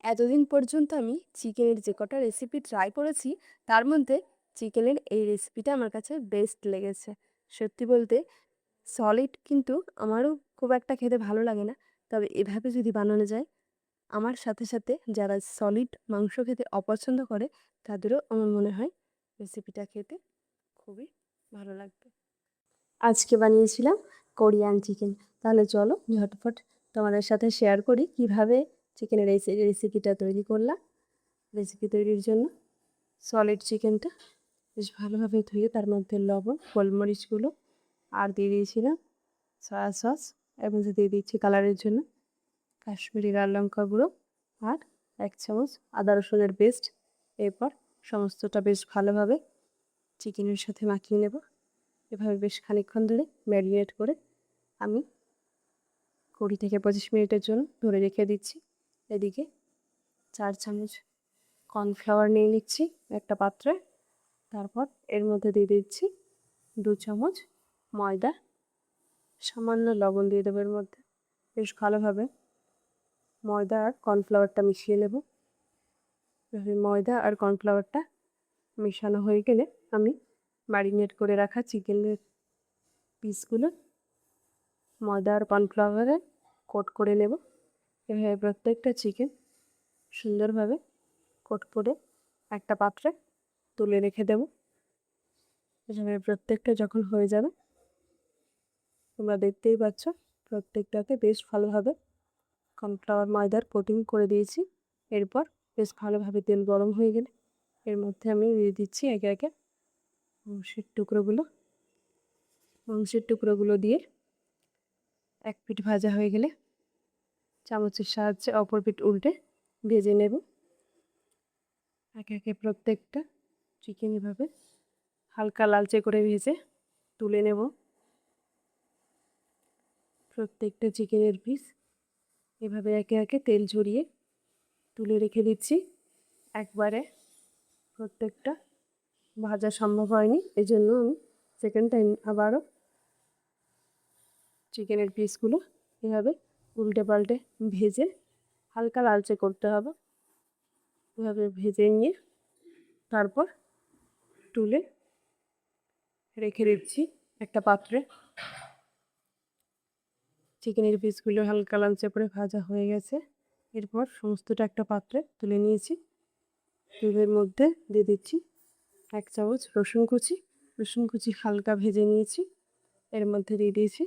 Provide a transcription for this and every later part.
এতদিন পর্যন্ত আমি চিকেনের যে কটা রেসিপি ট্রাই করেছি তার মধ্যে চিকেনের এই রেসিপিটা আমার কাছে বেস্ট লেগেছে। সত্যি বলতে সলিড কিন্তু আমারও খুব একটা খেতে ভালো লাগে না। তবে এভাবে যদি বানানো যায়, আমার সাথে সাথে যারা সলিড মাংস খেতে অপছন্দ করে তাদেরও আমার মনে হয় রেসিপিটা খেতে খুবই ভালো লাগবে। আজকে বানিয়েছিলাম কোরিয়ান চিকেন। তাহলে চলো ঝটফট তোমাদের সাথে শেয়ার করি কিভাবে চিকেনের এই রেসিপিটা তৈরি করলাম। রেসিপি তৈরির জন্য সলিড চিকেনটা বেশ ভালোভাবে ধুয়ে তার মধ্যে লবণ, গোলমরিচগুলো আর দিয়ে দিয়েছিলাম সয়া সস, এর মধ্যে দিয়ে দিচ্ছি কালারের জন্য কাশ্মীরি লাল লঙ্কা গুঁড়ো আর 1 চামচ আদা রসুনের পেস্ট। এরপর সমস্তটা বেশ ভালোভাবে চিকেনের সাথে মাখিয়ে নেব। এভাবে বেশ খানিকক্ষণ ধরে ম্যারিনেট করে আমি 20 থেকে 25 মিনিটের জন্য ধরে রেখে দিচ্ছি। এদিকে 4 চামচ কর্নফ্লাওয়ার নিয়ে নিচ্ছি একটা পাত্রে। তারপর এর মধ্যে দিয়ে দিচ্ছি 2 চামচ ময়দা, সামান্য লবণ দিয়ে দেবো এর মধ্যে। বেশ ভালোভাবে ময়দা আর কর্নফ্লাওয়ারটা মিশিয়ে নেব। ময়দা আর কর্নফ্লাওয়ারটা মেশানো হয়ে গেলে আমি ম্যারিনেট করে রাখা চিকেনের পিসগুলো ময়দা আর কর্নফ্লাওয়ারে কোট করে নেব। এভাবে প্রত্যেকটা চিকেন সুন্দরভাবে কোট করে একটা পাত্রে তুলে রেখে দেব। এভাবে প্রত্যেকটা যখন হয়ে যাবে, তোমরা দেখতেই পাচ্ছ প্রত্যেকটাতে বেশ ভালোভাবে কর্নফ্লাওয়ার ময়দার কোটিং করে দিয়েছি। এরপর বেশ ভালোভাবে তেল গরম হয়ে গেলে এর মধ্যে আমি দিয়ে দিচ্ছি একে একে মাংসের টুকরোগুলো দিয়ে এক পিঠ ভাজা হয়ে গেলে চামচের সাহায্যে অপর পিঠ উল্টে ভেজে নেব। একে একে প্রত্যেকটা চিকেন এভাবে হালকা লালচে করে ভেজে তুলে নেব। প্রত্যেকটা চিকেনের পিস এভাবে একে একে তেল ঝরিয়ে তুলে রেখে দিচ্ছি। একবারে প্রত্যেকটা ভাজা সম্ভব হয়নি, এই জন্য আমি সেকেন্ড টাইম আবারও চিকেনের পিসগুলো এভাবে উল্টে পাল্টে ভেজে হালকা লালচে করতে হবে। এভাবে ভেজে নিয়ে তারপর তুলে রেখে দিচ্ছি একটা পাত্রে। চিকেনের পিসগুলো হালকা লালচে করে ভাজা হয়ে গেছে। এরপর সমস্তটা একটা পাত্রে তুলে নিয়েছি। তেলের মধ্যে দিয়ে দিচ্ছি 1 চামচ রসুন কুচি হালকা ভেজে নিয়েছি। এর মধ্যে দিয়ে দিয়েছি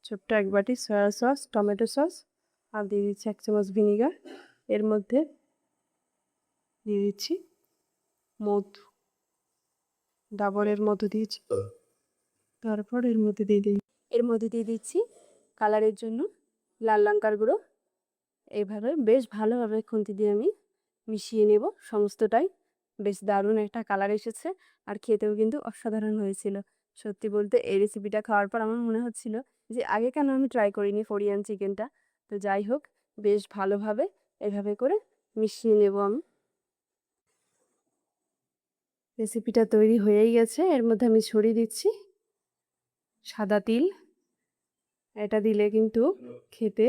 ছোট্ট 1 বাটি সয়া সস, টমেটো সস আর দিয়ে দিচ্ছি 1 চামচ ভিনিগার। এর মধ্যে দিয়ে দিচ্ছি মধু, ডাবরের মধু দিয়েছি। তারপর এর মধ্যে দিয়ে দিচ্ছি কালারের জন্য লাল লঙ্কার গুঁড়ো। এইভাবে বেশ ভালোভাবে খুন্তি দিয়ে আমি মিশিয়ে নেব সমস্তটাই। বেশ দারুণ একটা কালার এসেছে আর খেতেও কিন্তু অসাধারণ হয়েছিল। সত্যি বলতে এই রেসিপিটা খাওয়ার পর আমার মনে হচ্ছিল যে আগে কেন আমি ট্রাই করিনি কোরিয়ান চিকেনটা। তো যাই হোক, বেশ ভালোভাবে এভাবে করে মিশিয়ে নেব আমি। রেসিপিটা তৈরি হয়েই গেছে। এর মধ্যে আমি ছড়িয়ে দিচ্ছি সাদা তিল। এটা দিলে কিন্তু খেতে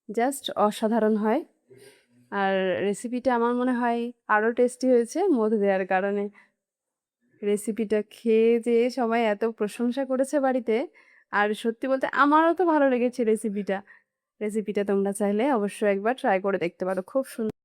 জাস্ট অসাধারণ হয়। আর রেসিপিটা আমার মনে হয় আরও টেস্টি হয়েছে মধু দেওয়ার কারণে। রেসিপিটা খেয়ে যে সবাই এত প্রশংসা করেছে বাড়িতে, আর সত্যি বলতে আমারও তো ভালো লেগেছে রেসিপিটা। তোমরা চাইলে অবশ্যই একবার ট্রাই করে দেখতে পারো, খুব সুন্দর।